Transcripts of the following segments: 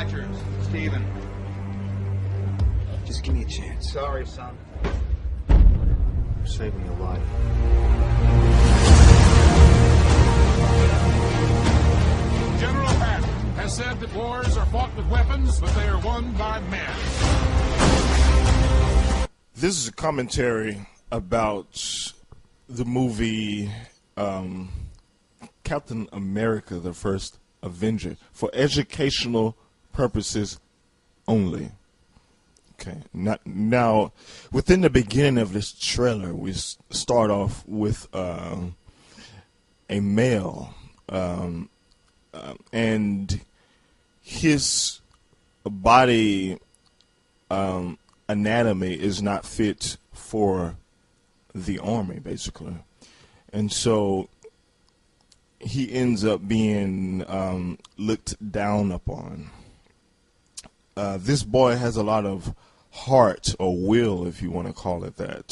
Rogers, Steven. Just give me a chance. Sorry, son. I'm saving your life. General Patton has said that wars are fought with weapons, but they are won by men. This is a commentary about the movie Captain America, the First Avenger, for educational purposes only. Okay. Now, within the beginning of this trailer, we start off with a male, and his body anatomy is not fit for the army, basically. And so he ends up being looked down upon. This boy has a lot of heart or will, if you want to call it that.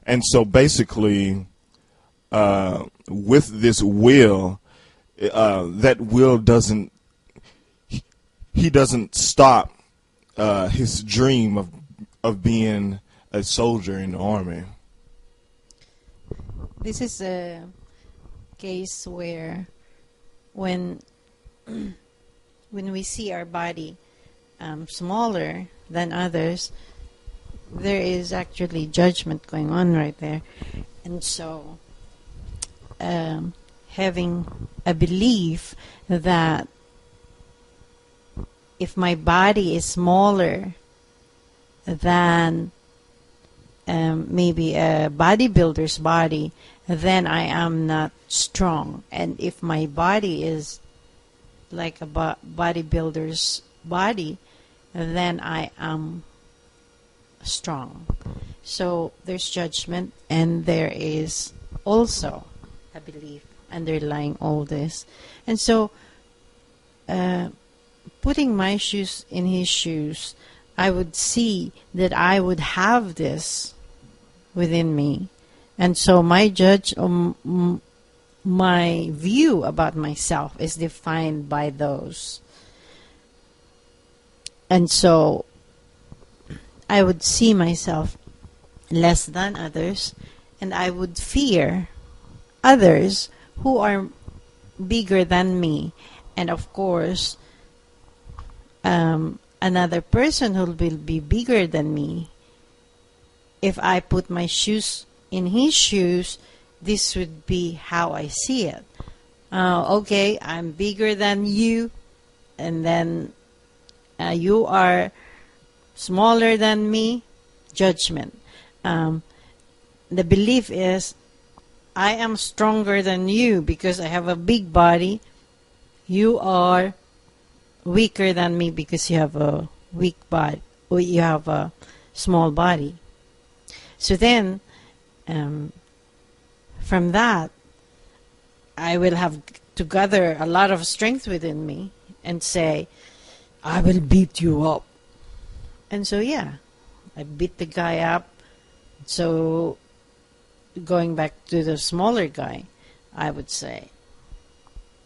And so basically, with this will, that will doesn't, he doesn't stop his dream of being a soldier in the army. This is a case where when we see our body smaller than others, there is actually judgment going on right there. And so having a belief that if my body is smaller than maybe a bodybuilder's body, then I am not strong. And if my body is like a bodybuilder's body, then I am strong. So there's judgment, and there is also a belief underlying all this. And so putting my shoes in his shoes, I would see that I would have this within me. And so my my view about myself is defined by those. And so I would see myself less than others, and I would fear others who are bigger than me. And of course, another person who will be bigger than me, if I put my shoes in his shoes, this would be how I see it. Okay, I'm bigger than you, and then you are smaller than me. Judgment. The belief is I am stronger than you because I have a big body. You are weaker than me because you have a weak body, or you have a small body. So then, from that, I will have to gather a lot of strength within me and say, I will beat you up. And so, yeah, I beat the guy up. So, going back to the smaller guy, I would say,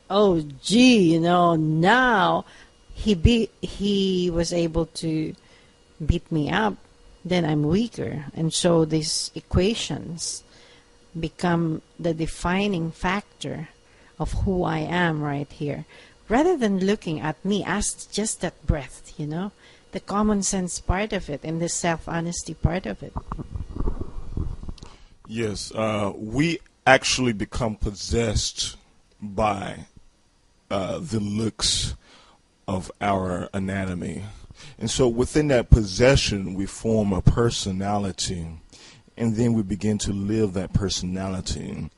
oh, gee, now he was able to beat me up, then I'm weaker. And so these equations become the defining factor of who I am right here. Rather than looking at me as just that breath, the common sense part of it and the self-honesty part of it. Yes, we actually become possessed by the looks of our anatomy. And so within that possession, we form a personality, and then we begin to live that personality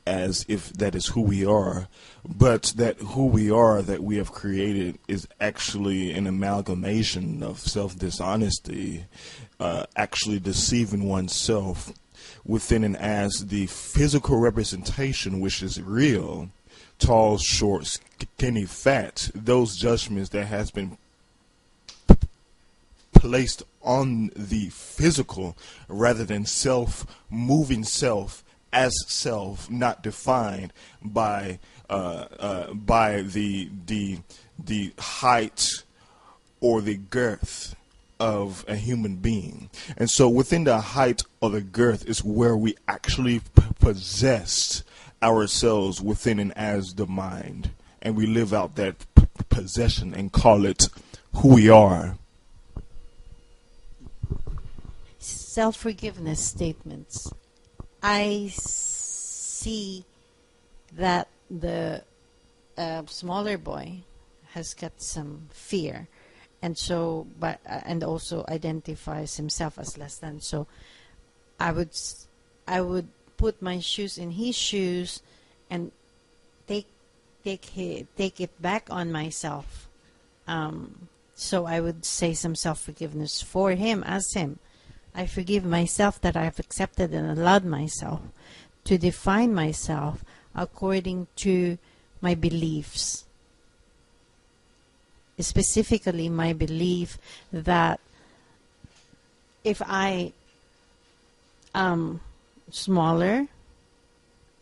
as if that is who we are. But that who we are that we have created is actually an amalgamation of self-dishonesty, actually deceiving oneself within and as the physical representation, which is real, tall, short, skinny, fat, those judgments that has been placed on the physical rather than moving self as self, not defined by the height or the girth of a human being. And so within the height or the girth is where we actually possess ourselves within and as the mind. And we live out that possession and call it who we are. Self-forgiveness statements. I see that the smaller boy has got some fear, and so and also identifies himself as less than. So I would put my shoes in his shoes and take it back on myself. So I would say some self-forgiveness for him as him. I forgive myself that I have accepted and allowed myself to define myself according to my beliefs. Specifically, my belief that if I am smaller,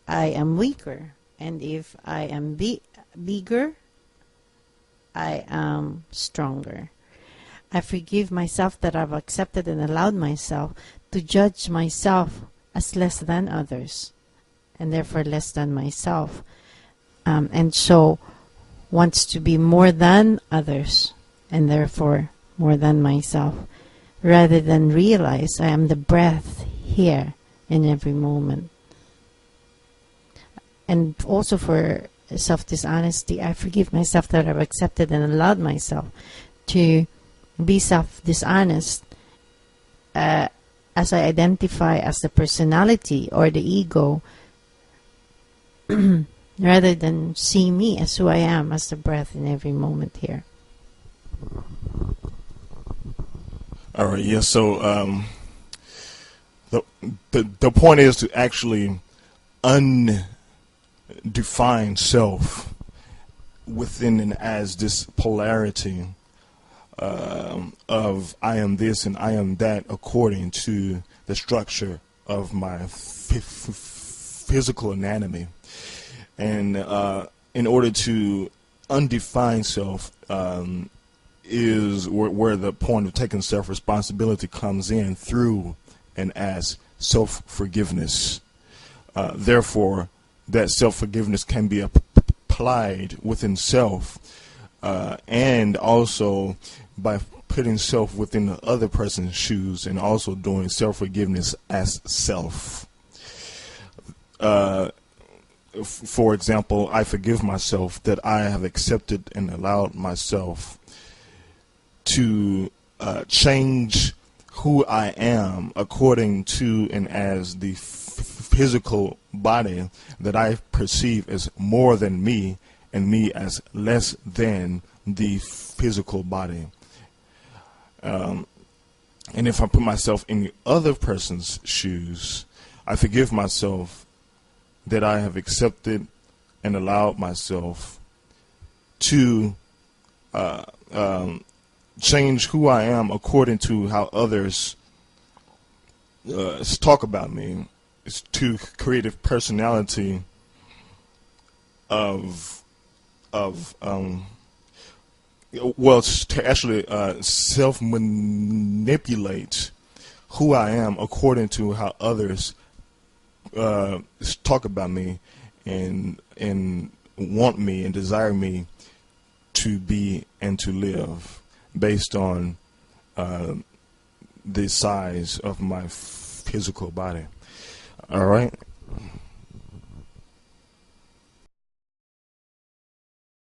I am weaker. And if I am bigger, I am stronger. I forgive myself that I've accepted and allowed myself to judge myself as less than others, and therefore less than myself. And so wants to be more than others, and therefore more than myself, rather than realize I am the breath here in every moment. And also for self-dishonesty, I forgive myself that I've accepted and allowed myself to be self-dishonest as I identify as the personality or the ego rather than see me as who I am, as the breath in every moment here. All right, yeah, so the point is to actually undefine self within and as this polarity of I am this and I am that according to the structure of my physical anatomy. And in order to undefine self is where the point of taking self-responsibility comes in through and as self-forgiveness. Therefore, that self-forgiveness can be applied within self and also by putting self within the other person's shoes and also doing self-forgiveness as self. For example, I forgive myself that I have accepted and allowed myself to change who I am according to and as the physical body that I perceive as more than me and me as less than the physical body. And if I put myself in the other person's shoes, I forgive myself that I have accepted and allowed myself to change who I am according to how others talk about me. It's to create a personality well, to actually self-manipulate who I am according to how others talk about me and want me and desire me to be and to live based on the size of my physical body. All right.